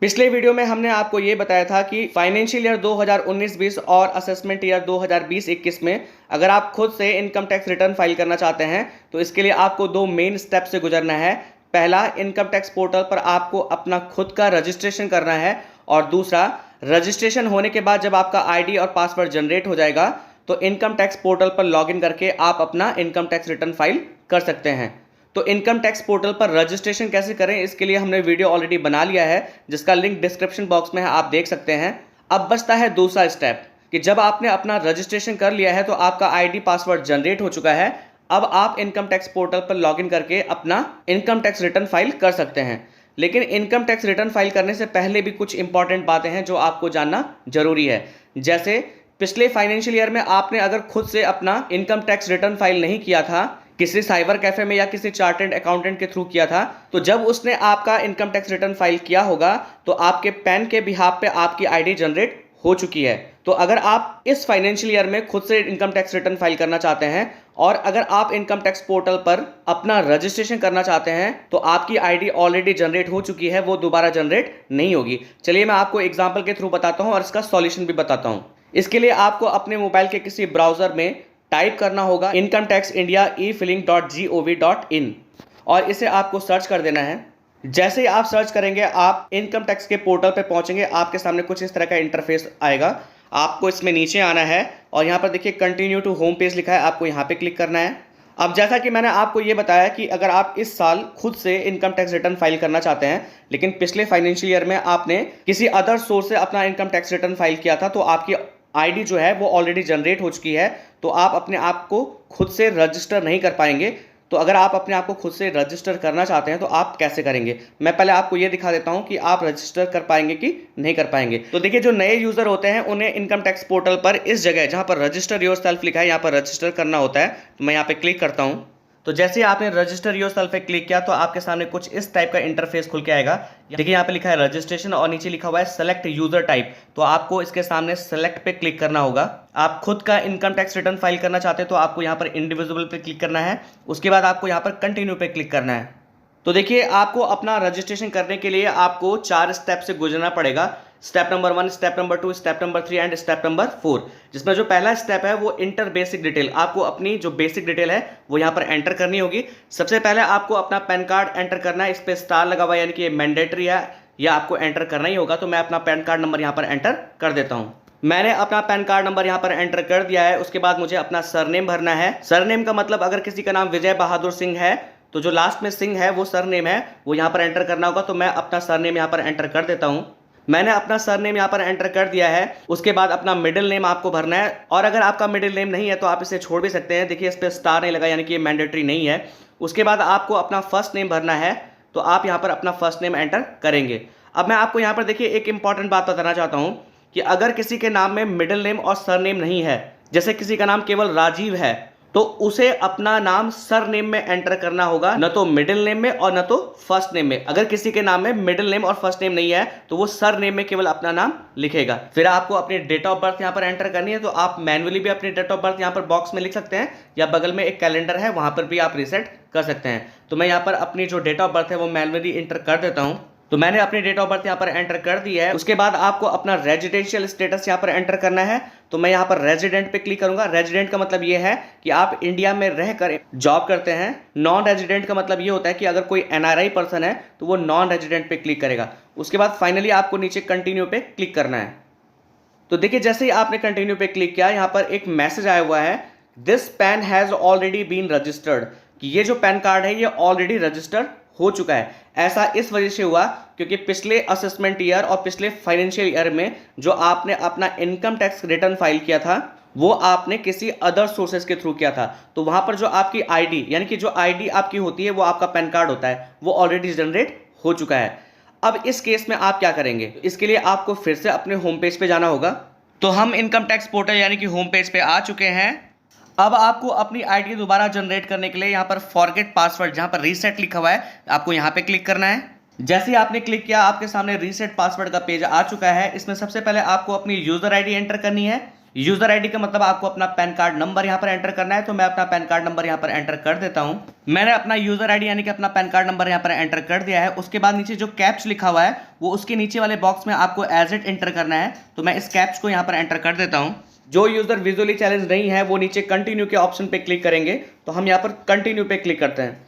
पिछले वीडियो में हमने आपको ये बताया था कि फाइनेंशियल ईयर 2019-20 और असेसमेंट ईयर 2020-21 में अगर आप खुद से इनकम टैक्स रिटर्न फाइल करना चाहते हैं तो इसके लिए आपको दो मेन स्टेप से गुजरना है। पहला, इनकम टैक्स पोर्टल पर आपको अपना खुद का रजिस्ट्रेशन करना है और दूसरा, रजिस्ट्रेशन होने के बाद जब आपका आईडी और पासवर्ड जनरेट हो जाएगा तो इनकम टैक्स पोर्टल पर लॉगिन करके आप अपना इनकम टैक्स रिटर्न फाइल कर सकते हैं। तो इनकम टैक्स पोर्टल पर रजिस्ट्रेशन कैसे करें, इसके लिए हमने वीडियो ऑलरेडी बना लिया है जिसका लिंक डिस्क्रिप्शन बॉक्स में है, आप देख सकते हैं। अब बचता है दूसरा स्टेप कि जब आपने अपना रजिस्ट्रेशन कर लिया है तो आपका आईडी पासवर्ड जनरेट हो चुका है। अब आप इनकम टैक्स पोर्टल पर लॉगिन करके अपना इनकम टैक्स रिटर्न फाइल कर सकते हैं। लेकिन इनकम टैक्स रिटर्न फाइल करने से पहले भी कुछ इंपॉर्टेंट बातें हैं जो आपको जानना जरूरी है। जैसे पिछले फाइनेंशियल ईयर में आपने अगर खुद से अपना इनकम टैक्स रिटर्न फाइल नहीं किया था, किसी साइबर कैफे में या किसी चार्टर्ड अकाउंटेंट के थ्रू किया था, तो जब उसने आपका इनकम टैक्स रिटर्न फाइल किया होगा तो आपके पैन के बिहाफ पे आपकी आईडी जनरेट हो चुकी है। तो अगर आप इस फाइनेंशियल ईयर में खुद से इनकम टैक्स रिटर्न फाइल करना चाहते हैं और अगर आप इनकम टैक्स पोर्टल पर अपना रजिस्ट्रेशन करना चाहते हैं तो आपकी आईडी ऑलरेडी जनरेट हो चुकी है, वो दोबारा जनरेट नहीं होगी। चलिए मैं आपको एग्जाम्पल के थ्रू बताता हूं और इसका सॉल्यूशन भी बताता हूं। इसके लिए आपको अपने मोबाइल के किसी ब्राउजर में टाइप करना होगा इनकम टैक्स इंडिया e-filing.gov.in और इसे आपको सर्च कर देना है। जैसे ही आप सर्च करेंगे आप इनकम टैक्स के पोर्टल पे पहुंचेंगे, आपके सामने कुछ इस तरह का इंटरफेस आएगा। आपको इसमें नीचे आना है और यहाँ पर देखिए कंटिन्यू टू होम पेज लिखा है, आपको यहाँ पे क्लिक करना है। अब जैसा कि मैंने आपको ये बताया कि अगर आप इस साल खुद से इनकम टैक्स रिटर्न फाइल करना चाहते हैं लेकिन पिछले फाइनेंशियल ईयर में आपने किसी अदर सोर्स से अपना इनकम टैक्स रिटर्न फाइल किया था तो आपकी आईडी जो है वो ऑलरेडी जनरेट हो चुकी है, तो आप अपने आप को खुद से रजिस्टर नहीं कर पाएंगे। तो अगर आप अपने आप को खुद से रजिस्टर करना चाहते हैं तो आप कैसे करेंगे, मैं पहले आपको ये दिखा देता हूं कि आप रजिस्टर कर पाएंगे कि नहीं कर पाएंगे। तो देखिए, जो नए यूजर होते हैं उन्हें इनकम टैक्स पोर्टल पर इस जगह जहां पर रजिस्टर योरसेल्फ लिखा है, यहाँ पर रजिस्टर करना होता है। तो मैं यहाँ पे क्लिक करता हूं। तो जैसे ही आपने रजिस्टर योरसेल्फ पे क्लिक किया तो आपके सामने कुछ इस टाइप का इंटरफेस खुल के आएगा। देखिए यहाँ पे लिखा है रजिस्ट्रेशन और नीचे लिखा हुआ है सेलेक्ट यूजर टाइप। तो आपको इसके सामने सेलेक्ट पे क्लिक करना होगा। आप खुद का इनकम टैक्स रिटर्न फाइल करना चाहते हैं तो आपको यहाँ पर इंडिविजुअल पे क्लिक करना है। उसके बाद आपको यहाँ पर कंटिन्यू पे क्लिक करना है। तो देखिए, आपको अपना रजिस्ट्रेशन करने के लिए आपको 4 स्टेप से गुजरना पड़ेगा। Step number 1, step number 2, step number 3 and step number 4, जिसमें जो पहला स्टेप है वो इंटर बेसिक डिटेल। आपको अपनी जो बेसिक डिटेल है वो यहाँ पर एंटर करनी होगी। सबसे पहले आपको अपना पैन कार्ड एंटर करना है। इस पर स्टार लगा हुआ है, यानी कि ये मैंडेटरी है, यह आपको एंटर करना ही होगा। तो मैं अपना पैन कार्ड नंबर यहाँ पर एंटर कर देता हूँ। मैंने अपना पैन कार्ड नंबर यहाँ पर एंटर कर दिया है। उसके बाद मुझे अपना सरनेम भरना है। सरनेम का मतलब अगर किसी का नाम विजय बहादुर सिंह है तो जो लास्ट में सिंह है वो सरनेम है, वो यहाँ पर एंटर करना होगा। तो मैं अपना सरनेम यहाँ पर एंटर कर देता हूँ। मैंने अपना सरनेम यहाँ पर एंटर कर दिया है। उसके बाद अपना मिडिल नेम आपको भरना है और अगर आपका मिडिल नेम नहीं है तो आप इसे छोड़ भी सकते हैं। देखिए, इस पर स्टार नहीं लगा, यानी कि ये मैंडेटरी नहीं है। उसके बाद आपको अपना फर्स्ट नेम भरना है, तो आप यहाँ पर अपना फर्स्ट नेम एंटर करेंगे। अब मैं आपको यहाँ पर देखिए एक इंपॉर्टेंट बात बताना चाहता हूँ कि अगर किसी के नाम में मिडिल नेम और सरनेम नहीं है, जैसे किसी का नाम केवल राजीव है, तो उसे अपना नाम सर नेम में एंटर करना होगा, न तो मिडिल नेम में और न तो फर्स्ट नेम में। अगर किसी के नाम में मिडिल नेम और फर्स्ट नेम नहीं है तो वो सर नेम में केवल अपना नाम लिखेगा। फिर आपको अपनी डेट ऑफ बर्थ यहाँ पर एंटर करनी है। तो आप मैन्युअली भी अपनी डेट ऑफ बर्थ यहाँ पर बॉक्स में लिख सकते हैं या बगल में एक कैलेंडर है वहां पर भी आप रीसेट कर सकते हैं। तो मैं यहाँ पर अपनी जो डेट ऑफ बर्थ है वो मैन्युअली एंटर कर देता हूँ। तो मैंने अपनी डेट ऑफ बर्थ यहाँ पर एंटर कर दी है। उसके बाद आपको अपना रेजिडेंशियल स्टेटस यहाँ पर एंटर करना है। तो मैं यहाँ पर रेजिडेंट पे क्लिक करूंगा। रेजिडेंट का मतलब ये है कि आप इंडिया में रहकर जॉब करते हैं। नॉन रेजिडेंट का मतलब ये होता है कि अगर कोई एनआरआई पर्सन है तो वो नॉन रेजिडेंट पे क्लिक करेगा। उसके बाद फाइनली आपको नीचे कंटिन्यू पे क्लिक करना है। तो देखिए, जैसे ही आपने कंटिन्यू पे क्लिक किया, यहाँ पर एक मैसेज आया हुआ है, this PAN has already been registered, कि ये जो पैन कार्ड है ये ऑलरेडी रजिस्टर्ड हो चुका है। ऐसा इस वजह से हुआ क्योंकि पिछले असेसमेंट ईयर और पिछले फाइनेंशियल ईयर में जो आपने अपना इनकम टैक्स रिटर्न फाइल किया था वो आपने किसी अदर सोर्सेज के थ्रू किया था। तो वहां पर जो आपकी आईडी, यानी कि जो आईडी आपकी होती है वो आपका पैन कार्ड होता है, वो ऑलरेडी जनरेट हो चुका है। अब इस केस में आप क्या करेंगे, इसके लिए आपको फिर से अपने होम पेज पे जाना होगा। तो हम इनकम टैक्स पोर्टल यानी कि होम पेज पे आ चुके हैं। अब आपको अपनी आईडी दोबारा जनरेट करने के लिए यहाँ पर फॉरगेट पासवर्ड, जहाँ पर रीसेट लिखा हुआ है, आपको यहाँ पे क्लिक करना है। जैसे ही आपने क्लिक किया आपके सामने रीसेट पासवर्ड का पेज आ चुका है। इसमें सबसे पहले आपको अपनी यूजर आईडी एंटर करनी है। यूजर आईडी का मतलब आपको अपना पैन कार्ड नंबर यहाँ पर एंटर करना है, तो मैं अपना पैन कार्ड नंबर यहाँ पर एंटर कर देता हूँ। मैंने अपना यूजर आईडी यानी कि अपना पैन कार्ड नंबर यहाँ पर एंटर कर दिया है। उसके बाद नीचे जो कैप्च लिखा हुआ है वो उसके नीचे वाले बॉक्स में आपको एज इट एंटर करना है, तो मैं इस कैप्च को यहाँ पर एंटर कर देता हूँ। जो यूजर विजुअली चैलेंज नहीं है वो नीचे कंटिन्यू के ऑप्शन पे क्लिक करेंगे, तो हम यहाँ पर कंटिन्यू पे क्लिक करते हैं।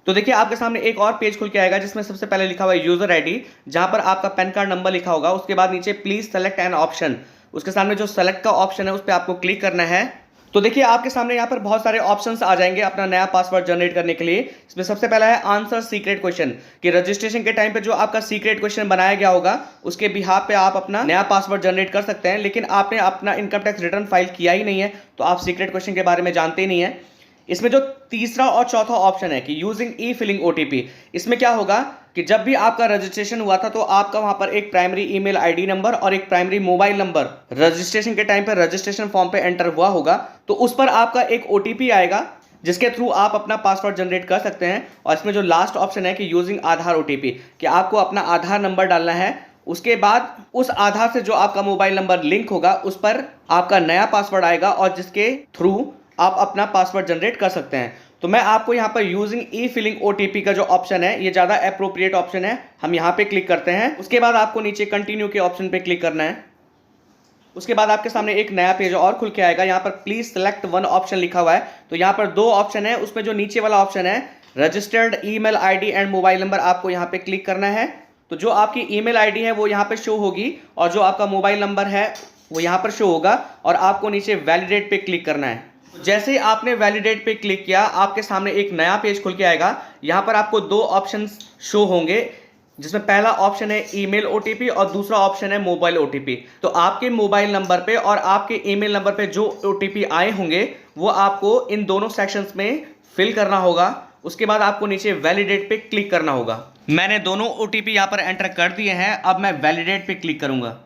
तो देखिए आपके सामने एक और पेज खुल के आएगा जिसमें सबसे पहले लिखा हुआ है यूजर आईडी, जहां पर आपका पैन कार्ड नंबर लिखा होगा। उसके बाद नीचे प्लीज सेलेक्ट एन ऑप्शन, उसके सामने जो सेलेक्ट का ऑप्शन है उस पर आपको क्लिक करना है। तो देखिए आपके सामने यहाँ पर बहुत सारे ऑप्शंस आ जाएंगे अपना नया पासवर्ड जनरेट करने के लिए। इसमें सबसे पहला है आंसर सीक्रेट क्वेश्चन, कि रजिस्ट्रेशन के टाइम पे जो आपका सीक्रेट क्वेश्चन बनाया गया होगा उसके बिहाफ पे आप अपना नया पासवर्ड जनरेट कर सकते हैं, लेकिन आपने अपना इनकम टैक्स रिटर्न फाइल किया ही नहीं है तो आप सीक्रेट क्वेश्चन के बारे में जानते ही नहीं है। इसमें जो तीसरा और चौथा ऑप्शन है कि यूजिंग ई फिलिंग ओटीपी, इसमें क्या होगा कि जब भी आपका रजिस्ट्रेशन हुआ था तो आपका वहां पर एक प्राइमरी ईमेल आईडी नंबर और एक प्राइमरी मोबाइल नंबर रजिस्ट्रेशन के टाइम पे रजिस्ट्रेशन फॉर्म पे एंटर हुआ होगा, तो उस पर आपका एक ओटीपी आएगा जिसके थ्रू आप अपना पासवर्ड जनरेट कर सकते हैं। और इसमें जो लास्ट ऑप्शन है कि यूजिंग आधार ओटीपी, कि आपको अपना आधार नंबर डालना है, उसके बाद उस आधार से जो आपका मोबाइल नंबर लिंक होगा उस पर आपका नया पासवर्ड आएगा और जिसके थ्रू आप अपना पासवर्ड जनरेट कर सकते हैं। तो मैं आपको यहाँ पर यूजिंग ई फिलिंग ओटीपी का जो ऑप्शन है ये ज़्यादा अप्रोप्रिएट ऑप्शन है, हम यहाँ पे क्लिक करते हैं। उसके बाद आपको नीचे कंटिन्यू के ऑप्शन पे क्लिक करना है। उसके बाद आपके सामने एक नया पेज और खुल के आएगा, यहाँ पर प्लीज सेलेक्ट वन ऑप्शन लिखा हुआ है। तो यहाँ पर दो ऑप्शन है, उसमें जो नीचे वाला ऑप्शन है registered email ID and mobile number, आपको यहाँ पे क्लिक करना है। तो जो आपकी ईमेल आईडी है वो यहाँ पे शो होगी और जो आपका मोबाइल नंबर है वो यहाँ पर शो होगा और आपको नीचे वैलिडेट पे क्लिक करना है। जैसे ही आपने वैलिडेट पे क्लिक किया आपके सामने एक नया पेज खुल के आएगा। यहाँ पर आपको दो ऑप्शंस शो होंगे, जिसमें पहला ऑप्शन है ईमेल ओटीपी और दूसरा ऑप्शन है मोबाइल ओटीपी। तो आपके मोबाइल नंबर पे और आपके ईमेल नंबर पे जो ओटीपी आए होंगे वो आपको इन दोनों सेक्शंस में फिल करना होगा। उसके बाद आपको नीचे वैलिडेट पे क्लिक करना होगा। मैंने दोनों ओटीपी यहाँ पर एंटर कर दिए हैं, अब मैं वैलिडेट पे क्लिक करूंगा।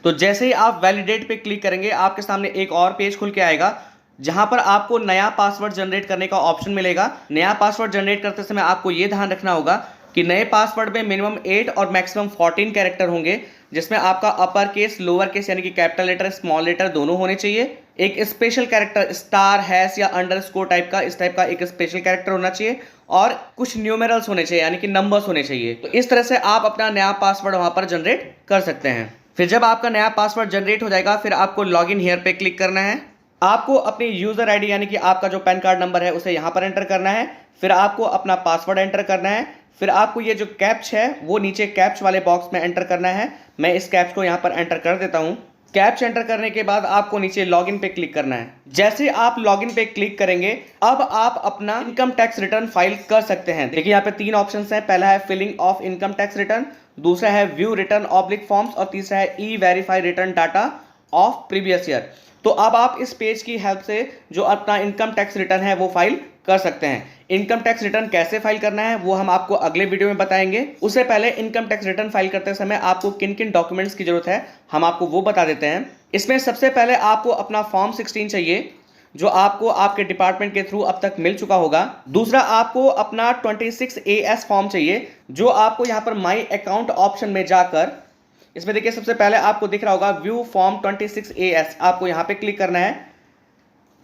तो जैसे ही आप वैलिडेट पे क्लिक करेंगे आपके सामने एक और पेज खुल के आएगा जहां पर आपको नया पासवर्ड जनरेट करने का ऑप्शन मिलेगा। नया पासवर्ड जनरेट करते समय आपको यह ध्यान रखना होगा कि नए पासवर्ड में मिनिमम 8 और मैक्सिमम 14 कैरेक्टर होंगे, जिसमें आपका अपर केस, लोअर केस यानी कि कैपिटल लेटर, स्मॉल लेटर दोनों होने चाहिए। एक स्पेशल कैरेक्टर स्टार, हैश या अंडरस्कोर टाइप का, इस टाइप का एक स्पेशल कैरेक्टर होना चाहिए और कुछ न्यूमेरल्स होने चाहिए यानी कि नंबर्स होने चाहिए। तो इस तरह से आप अपना नया पासवर्ड वहां पर जनरेट कर सकते हैं। फिर जब आपका नया पासवर्ड जनरेट हो जाएगा फिर आपको लॉग इन हियर पे क्लिक करना है। आपको अपनी यूजर आईडी यानी कि आपका जो पैन कार्ड नंबर है उसे यहाँ पर एंटर करना है। फिर आपको अपना पासवर्ड एंटर करना है। फिर आपको ये जो कैप्च है वो नीचे कैप्च वाले बॉक्स में एंटर करना है। मैं इस कैप्च को यहाँ पर एंटर कर देता हूँ। कैप्च एंटर करने के बाद आपको नीचे लॉगिन पे क्लिक करना है। जैसे आप लॉगिन पे क्लिक करेंगे अब आप अपना इनकम टैक्स रिटर्न फाइल कर सकते हैं। देखिए यहाँ पे तीन ऑप्शंस हैं। पहला है filling of income tax return, दूसरा है व्यू रिटर्न ऑब्लिक फॉर्म्स और तीसरा है e verify return data of previous year. तो अब आप इस पेज की हेल्प से जो अपना इनकम टैक्स रिटर्न है वो फाइल कर सकते हैं। इनकम टैक्स रिटर्न कैसे फाइल करना है वो हम आपको अगले वीडियो में बताएंगे। उससे पहले इनकम टैक्स रिटर्न फाइल करते समय आपको किन किन डॉक्यूमेंट्स की जरूरत है हम आपको वो बता देते हैं। इसमें सबसे पहले आपको अपना फॉर्म 16 चाहिए जो आपको आपके डिपार्टमेंट के थ्रू अब तक मिल चुका होगा। दूसरा आपको अपना 26AS फॉर्म चाहिए जो आपको यहाँ पर माई अकाउंट ऑप्शन में जाकर, इसमें देखिए सबसे पहले आपको दिख रहा होगा व्यू फॉर्म 26AS, आपको यहाँ पे क्लिक करना है।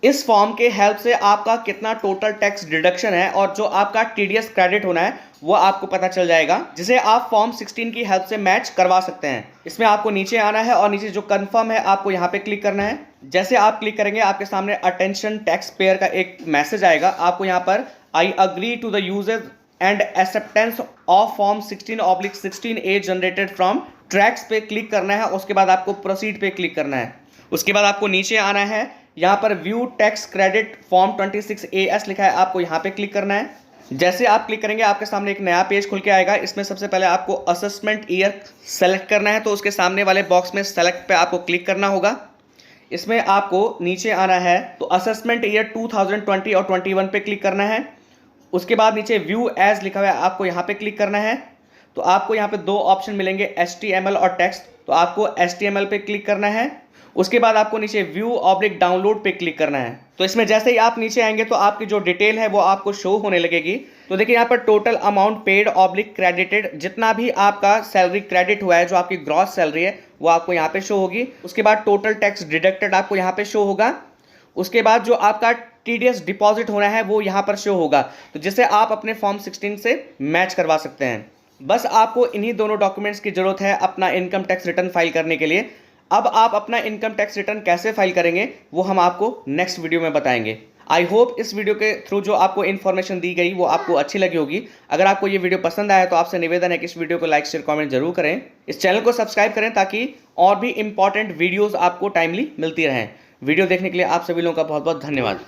इस फॉर्म के हेल्प से आपका कितना टोटल टैक्स डिडक्शन है और जो आपका TDS क्रेडिट होना है वो आपको पता चल जाएगा, जिसे आप फॉर्म 16 की हेल्प से मैच करवा सकते हैं। इसमें आपको नीचे आना है और नीचे जो कंफर्म है आपको यहाँ पे क्लिक करना है। जैसे आप क्लिक करेंगे आपके सामने अटेंशन टैक्स पेयर का एक मैसेज आएगा। आपको यहाँ पर I agree to the usages and acceptance of form 16/16A generated from traces पे क्लिक करना है। उसके बाद आपको प्रोसीड पे क्लिक करना है। उसके बाद आपको नीचे आना है, यहाँ पर view tax credit form 26AS लिखा है, आपको यहाँ पे क्लिक करना है। जैसे आप क्लिक करेंगे आपके सामने एक नया पेज खुल के आएगा। इसमें सबसे पहले आपको असेसमेंट ईयर सेलेक्ट करना है, तो उसके सामने वाले बॉक्स में सेलेक्ट पे आपको क्लिक करना होगा। इसमें आपको नीचे आना है तो असेसमेंट ईयर 2020 और 21 पे क्लिक करना है। उसके बाद नीचे व्यू एज लिखा हुआ है, आपको यहाँ पे क्लिक करना है। तो आपको यहाँ पे दो ऑप्शन मिलेंगे HTML और टेक्स्ट, तो आपको HTML पे क्लिक करना है। उसके बाद आपको नीचे व्यू/डाउनलोड पे क्लिक करना है। तो इसमें जैसे ही आप नीचे आएंगे तो आपकी जो डिटेल है वो आपको शो होने लगेगी। तो देखिए यहाँ पर टोटल अमाउंट पेड/क्रेडिटेड, जितना भी आपका सैलरी क्रेडिट हुआ है, जो आपकी ग्रॉस सैलरी है वो आपको यहाँ पे शो होगी। उसके बाद टोटल टैक्स डिडक्टेड आपको यहाँ पे शो होगा। उसके बाद जो आपका TDS डिपॉजिट होना है वो यहाँ पर शो होगा, तो जिसे आप अपने फॉर्म 16 से मैच करवा सकते हैं। बस आपको इन्हीं दोनों डॉक्यूमेंट्स की जरूरत है अपना इनकम टैक्स रिटर्न फाइल करने के लिए। अब आप अपना इनकम टैक्स रिटर्न कैसे फाइल करेंगे वो हम आपको नेक्स्ट वीडियो में बताएंगे। आई होप इस वीडियो के थ्रू जो आपको इन्फॉर्मेशन दी गई वो आपको अच्छी लगी होगी। अगर आपको ये वीडियो पसंद आया तो आपसे निवेदन है कि इस वीडियो को लाइक शेयर कमेंट जरूर करें। इस चैनल को सब्सक्राइब करें ताकि और भी इंपॉर्टेंट वीडियोस आपको टाइमली मिलती रहें। वीडियो देखने के लिए आप सभी लोगों का बहुत बहुत धन्यवाद।